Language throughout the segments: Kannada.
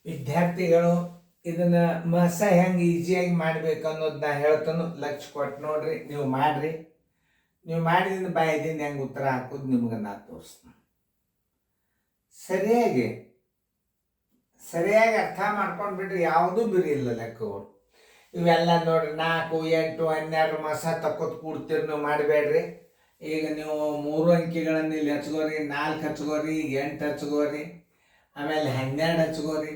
ವಿದ್ಯಾರ್ಥಿಗಳು ಇದನ್ನ ಮಸ ಹೆಂಗೆ ಈಸಿಯಾಗಿ ಮಾಡ್ಬೇಕು ಅನ್ನೋದನ್ನ ಹೇಳ್ತಾನು ಲಕ್ಷ ಕೊಟ್ಟು ನೋಡ್ರಿ, ನೀವು ಮಾಡ್ರಿ. ನೀವು ಮಾಡಿದಿಂದ ಬಾಯದಿಂದ ಹೆಂಗೆ ಉತ್ತರ ಹಾಕೋದು ನಿಮ್ಗೆ ನಾ ತೋರಿಸ್ತೀನಿ. ಸರಿಯಾಗಿ ಅರ್ಥ ಮಾಡ್ಕೊಂಡು ಬಿಡ್ರಿ, ಯಾವುದೂ ಬಿರಿ ಇಲ್ಲ ಲೆಕ್ಕಗಳು. ಇವೆಲ್ಲ ನೋಡ್ರಿ 4, 8, 12 ಮಸ ತಕ್ಕೊತ್ ಕೂಡ್ತೀರಿ, ನೀವು ಮಾಡಬೇಡ್ರಿ. ಈಗ ನೀವು 3 ಅಂಕಿಗಳನ್ನು ಇಲ್ಲಿ ಹಚ್ಕೋರಿ, 4 ಹಚ್ಕೋರಿ, 8 ಹಚ್ಕೋರಿ, ಆಮೇಲೆ 12 ಹಚ್ಕೋರಿ.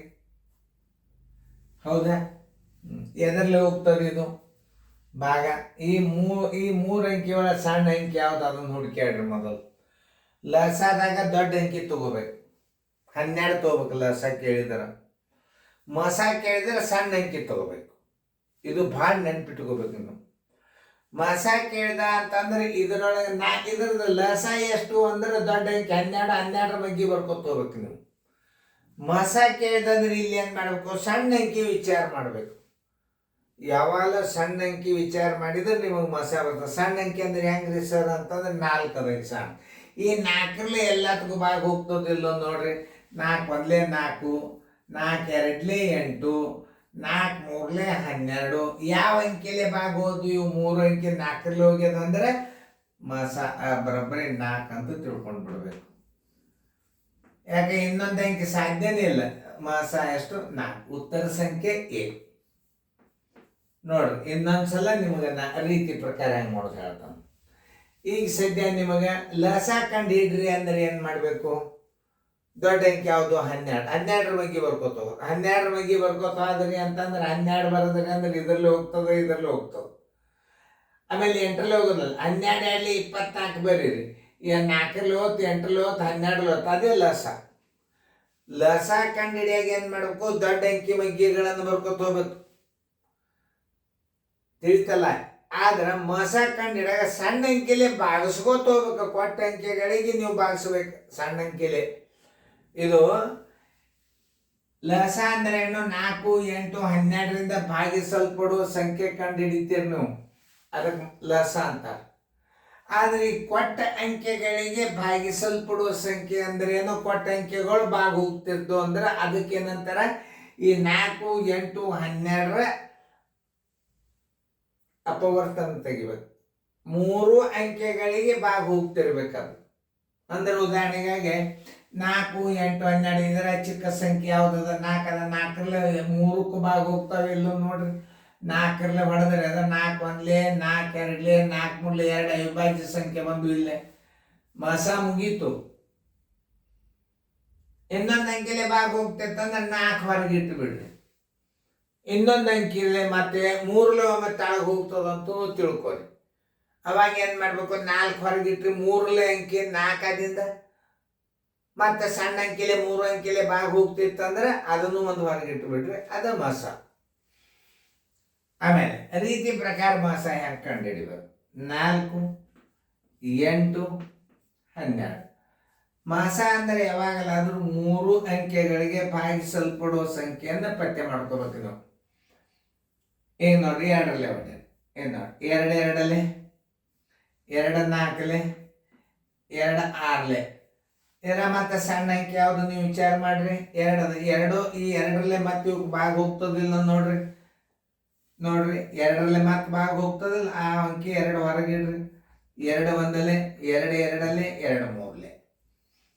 ಹೌದಾ? ಎದರಲ್ಲಿ ಹೋಗ್ತದೆ ಇದು ಭಾಗ? ಈ ಮೂರು ಅಂಕಿ ಒಳಗೆ ಸಣ್ಣ ಅಂಕಿ ಯಾವ್ದು ಅದನ್ನು ಹುಡುಕ್ಯಾಡ್ರಿ. ಮೊದಲು ಲಸಾದಾಗ ದೊಡ್ಡ ಅಂಕಿ ತಗೋಬೇಕು, 12 ತಗೋಬೇಕು. ಲಸ ಕೇಳಿದಾರ, ಮಸ ಕೇಳಿದ್ರೆ ಸಣ್ಣ ಅಂಕಿ ತಗೋಬೇಕು. ಇದು ಭಾಳ ನೆನ್ಪಿಟ್ಕೋಬೇಕು. ನೀವು ಮಸ ಕೇಳಿದ ಅಂತಂದ್ರೆ ಇದರೊಳಗೆ ಇದ್ರದ್ದು ಲಸ ಎಷ್ಟು ಅಂದ್ರೆ ದೊಡ್ಡ ಅಂಕಿ 12 ಬಗ್ಗೆ ಬರ್ಕೊತ ಹೋಗ್ಬೇಕು. ನೀವು ಮಸ ಕೇಳಿದಂದ್ರೆ ಇಲ್ಲಿ ಏನ್ ಮಾಡ್ಬೇಕು? ಸಣ್ಣ ಅಂಕಿ ವಿಚಾರ ಮಾಡ್ಬೇಕು. ಯಾವಾಗ ಸಣ್ಣ ಅಂಕಿ ವಿಚಾರ ಮಾಡಿದ್ರೆ ನಿಮಗೆ ಮಸ ಬರ್ತದೆ. ಸಣ್ಣ ಅಂಕಿ ಅಂದ್ರೆ ಹೆಂಗ್ರಿ ಸರ್ ಅಂತಂದ್ರೆ 4 ಅದ ಸಣ್ಣ. ಈ 4ರಲ್ಲಿ ಎಲ್ಲದಕ್ಕೂ ಭಾಗ ಹೋಗ್ತದಿಲ್ಲ ನೋಡ್ರಿ. 4 1 4, 4 2 8, 4 3 12. ಯಾವ ಅಂಕಿಲೆ ಭಾಗ ಹೋದು? ಇವು 3 ಅಂಕಿ 4ರಲ್ಲಿ ಹೋಗ್ಯದ ಅಂದ್ರೆ ಮಸ ಬರೋಬ್ಬರಿ 4 ಅಂತ ತಿಳ್ಕೊಂಡು ಬಿಡ್ಬೇಕು. ಯಾಕೆ ಇನ್ನೊಂದು ಅಂಕಿ ಸಾಧ್ಯನೇ ಇಲ್ಲ. ಮಸ ಎಷ್ಟು? 4. ಉತ್ತರ ಸಂಖ್ಯೆ ಎ. ನೋಡ್ರಿ, ಇನ್ನೊಂದ್ಸಲ ನಿಮಗೆ ರೀತಿ ಪ್ರಕಾರ ಹೆಂಗೆ ಮಾಡೋದು ಹೇಳ್ತಾನೆ. ಈಗ ಸದ್ಯ ನಿಮಗೆ ಲಸ ಕಂಡು ಹಿಡ್ರಿ ಅಂದ್ರೆ ಏನ್ ಮಾಡ್ಬೇಕು? ದೊಡ್ಡ ಅಂಕಿ ಯಾವುದು? 12. 12 ಬಗ್ಗೆ ಬರ್ಕೋತ ಹೋಗೋದು. 12 ಬಗ್ಗೆ ಬರ್ಕೋತ ಹೋದ್ರಿ ಅಂತಂದ್ರೆ 12 ಬರೋದ್ರಿ ಅಂದ್ರೆ ಇದ್ರಲ್ಲಿ ಹೋಗ್ತದೆ, ಇದ್ರಲ್ಲಿ ಹೋಗ್ತದೆ. ಆಮೇಲೆ 8ರಲ್ಲಿ ಹೋಗೋದಲ್ಲ. 12 24 ಬರೀರಿ. ಈಗ 4ರಲ್ಲಿ ಹೋತ್, 8ರಲ್ಲಿ ಹೋತ್, 12ರಲ್ಲಿ ಹೋತ್. ಅದೇ ಲಸ. ಲಸ ಕಂಡು ಹಿಡಿಯಾಗ ಏನ್ ಮಾಡ್ಬೇಕು? ದೊಡ್ಡ ಅಂಕಿ ಮಗ್ಗಿಗಳನ್ನು ಬರ್ಕೋತ ಹೋಗ್ಬೇಕು. ತಿಳಿತಲ್ಲ? ಆದ್ರೆ ಮಸ ಕಂಡು ಹಿಡಿಯಾಗ ಸಣ್ಣ ಅಂಕಿಲೆ ಭಾಗಿಸ್ಕೋತ ಹೋಗ್ಬೇಕು. ಕೊಟ್ಟ ಅಂಕಿಗಳಿಗೆ ನೀವು ಭಾಗಿಸ್ಬೇಕು ಸಣ್ಣ ಅಂಕಿಲೆ. ಇದು ಲಸ ಅಂದ್ರೆ ಏನು? 4, 8, 12ರಿಂದ ಭಾಗಿಸಲ್ಪಡುವ ಸಂಖ್ಯೆ ಕಂಡು ಹಿಡಿತೀರಿ ನೀವು, ಅದಕ್ಕೆ ಲಸ ಅಂತಾರೆ. ಆದ್ರೆ ಈ ಕೊಟ್ಟ ಅಂಕೆಗಳಿಗೆ ಭಾಗಿಸಲ್ಪಡುವ ಸಂಖ್ಯೆ ಅಂದ್ರೆ ಏನು? ಕೊಟ್ಟ ಅಂಕೆಗಳು ಭಾಗ ಹೋಗ್ತಿರ್ತು ಅಂದ್ರೆ ಅದಕ್ಕೇನಂತಾರ? ಈ 4, 8, 12ರ ಅಪವರ್ತನ ತೆಗಿಬೇಕು. 3 ಅಂಕೆಗಳಿಗೆ ಭಾಗ ಹೋಗ್ತಿರ್ಬೇಕದು. ಅಂದ್ರೆ ಉದಾಹರಣೆಗಾಗಿ 4, 8, 12 ಇದರ ಚಿಕ್ಕ ಸಂಖ್ಯೆ ಯಾವ್ದದ? 4 ಅದ. 4ರಲ್ಲಿ 3ಕ್ಕೂ ಭಾಗ ಹೋಗ್ತಾವೆ ಇಲ್ಲೂ ನೋಡ್ರಿ. 4ರಲ್ಲಿ ಹೊಡೆದ್ರೆ ಅದ 4 1 4 2 4 3 2 ಅವಿಭಾಜ್ಯ ಸಂಖ್ಯೆ ಬಂದು ಇಲ್ಲೇ ಮಸ ಮುಗೀತು. ಇನ್ನೊಂದು ಅಂಕಿಲೆ ಭಾಗ ಹೋಗ್ತೈತಂದ್ರೆ 4 ಹೊರಗೆ ಇಟ್ಟು ಬಿಡ್ರಿ. ಇನ್ನೊಂದು ಅಂಕಿಲೆ ಮತ್ತೆ 3ರಲ್ಲಿ ಒಮ್ಮೆ ತಾಳಗೆ ಹೋಗ್ತದಂತೂ ತಿಳ್ಕೊರಿ. ಅವಾಗ ಏನ್ ಮಾಡ್ಬೇಕು? 4 ಹೊರಗಿಟ್ರಿ, 3ರಲ್ಲಿ ಅಂಕಿ 4 ಆದಿಂದ ಮತ್ತೆ ಸಣ್ಣ ಅಂಕಿಲೆ 3 ಅಂಕಿಲೆ ಭಾಗ ಹೋಗ್ತಿತ್ತಂದ್ರೆ ಅದನ್ನು ಒಂದು ಹೊರಗಿಟ್ಟು ಬಿಡ್ರಿ. ಅದ ಮಸ. ಆಮೇಲೆ ರೀತಿ ಪ್ರಕಾರ ಮಸ ಹೆಂಗೆ ಕಂಡು ಹಿಡಿಬೇಕು? 4, 8, 12. ಮಸ ಅಂದ್ರೆ ಯಾವಾಗಲಾದ್ರೂ 3 ಅಂಕೆಗಳಿಗೆ ಭಾಗಿಸಲ್ಪಡುವ ಸಂಖ್ಯೆಯನ್ನು ಪತ್ತೆ ಮಾಡ್ಕೋಬೇಕು ನಾವು. ಈಗ ನೋಡ್ರಿ, 2ರಲ್ಲಿ ಹೊಡೆ. ಏನ್ ನೋಡಿ, 2 2ರಲ್ಲಿ, 2 4ಲೆ, 2 6ಲೆ. ಇದರ ಮತ್ತೆ ಸಣ್ಣ ಅಂಕಿ ಯಾವುದು ನೀವು ವಿಚಾರ ಮಾಡ್ರಿ? 2 ಅದ. 2 ಈ 2ರಲ್ಲೇ ಮತ್ತೆ ಇವ್ ಭಾಗ ಹೋಗ್ತದಿಲ್ಲ ನೋಡ್ರಿ. 2ರಲ್ಲಿ ಮತ್ತೆ ಭಾಗ ಹೋಗ್ತದಿಲ್ಲ. ಆ ಅಂಕಿ 2 ಹೊರಗಿಡ್ರಿ. 2 1ಲೆ, 2 2ಲೆ, 2 3ಲೆ.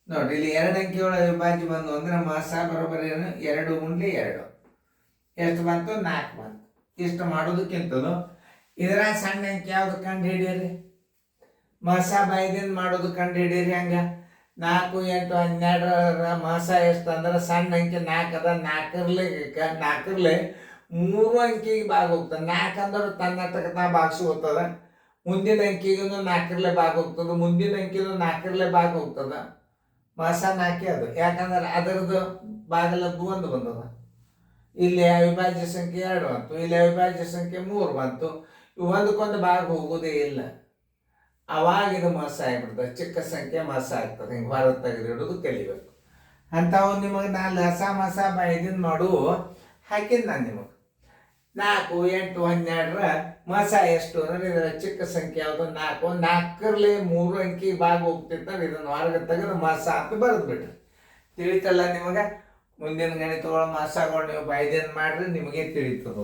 ನೋಡ್ರಿ, ಇಲ್ಲಿ 2 ಅಂಕಿ ಒಳಗೆ ವಿಭಾಜ್ಯ ಬಂದು ಅಂದ್ರೆ ಮಸ ಬರೋಬ್ಬರಿ 2 ಗುಂಡ್ಲಿ 2 ಎಷ್ಟು ಬಂತು? 4 ಬಂತು. ಇಷ್ಟು ಮಾಡೋದಕ್ಕಿಂತಲೂ ಇದರ ಸಣ್ಣ ಅಂಕಿ ಯಾವ್ದು ಕಂಡು ಹಿಡೀರಿ? ಮಸ ಬಾಯ್ದಿಂದ ಮಾಡೋದು ಕಂಡು ಹಿಡೀರಿ. ಹಂಗ 4, 8, 12ರ ಮಸ ಎಷ್ಟು ಅಂದ್ರೆ ಸಣ್ಣ ಅಂಕಿ 4 ಅದ. 4ರಲ್ಲಿ 3 ಅಂಕಿಗೆ ಭಾಗ ಹೋಗ್ತದೆ. 4 ಅಂದ್ರೆ ತನ್ನಟಕ ಭಾಗಿಸಿ ಹೋಗ್ತದ. ಮುಂದಿನ ಅಂಕಿಗೂ 4ರಲ್ಲೇ ಭಾಗ ಹೋಗ್ತದೆ, ಮುಂದಿನ ಅಂಕಿನೂ 4ರಲ್ಲೇ ಭಾಗ ಹೋಗ್ತದ. ಮಸ 4 ಅದು. ಯಾಕಂದ್ರೆ ಅದರದ್ದು ಭಾಗಲಬ್ಧು 1 ಬಂದದ. ಇಲ್ಲಿ ಅವಿಭಾಜ್ಯ ಸಂಖ್ಯೆ 2 ಬಂತು, ಇಲ್ಲಿ ಅವಿಭಾಜ್ಯ ಸಂಖ್ಯೆ 3 ಬಂತು. ಇವು ಒಂದಕ್ಕೊಂದು ಭಾಗ ಹೋಗೋದೇ ಇಲ್ಲ. ಅವಾಗ ಇದು ಮಸ ಆಗಿಬಿಡ್ತದೆ. ಚಿಕ್ಕ ಸಂಖ್ಯೆ ಮಸ ಆಗ್ತದೆ. ಹಿಂಗೆ ಹೊರ ತೆಗೆದಿಡೋದು ಕಲಿಬೇಕು. ಅಂಥವು ನಿಮಗೆ ನಾನು ಲಸ ಮಸ ಇದನ್ನು ಮಾಡು ಹಾಕಿದ್ದು ನಾನು ನಿಮಗೆ. 4, 8, 12ರ ಮಸ ಎಷ್ಟು ಅಂದ್ರೆ ಇದರ ಚಿಕ್ಕ ಸಂಖ್ಯೆ ಯಾವುದು? 4. 4ರಲ್ಲಿ 3 ಅಂಕಿ ಭಾಗ ಹೋಗ್ತಿರ್ತಾರೆ. ಇದನ್ನು ಹೊರಗೆ ತೆಗೆದು ಮಸ ಅಂತ ಬರೆದು ಬಿಡ್ರಿ. ತಿಳಿತಲ್ಲ ನಿಮಗೆ? ಮುಂದಿನ ಗಣಿತಗಳು ಮಾಸಾಗಳು ನೀವು ಬಾಯ್ದೇನ್ ಮಾಡ್ರಿ ನಿಮಗೆ ತಿಳಿತದ.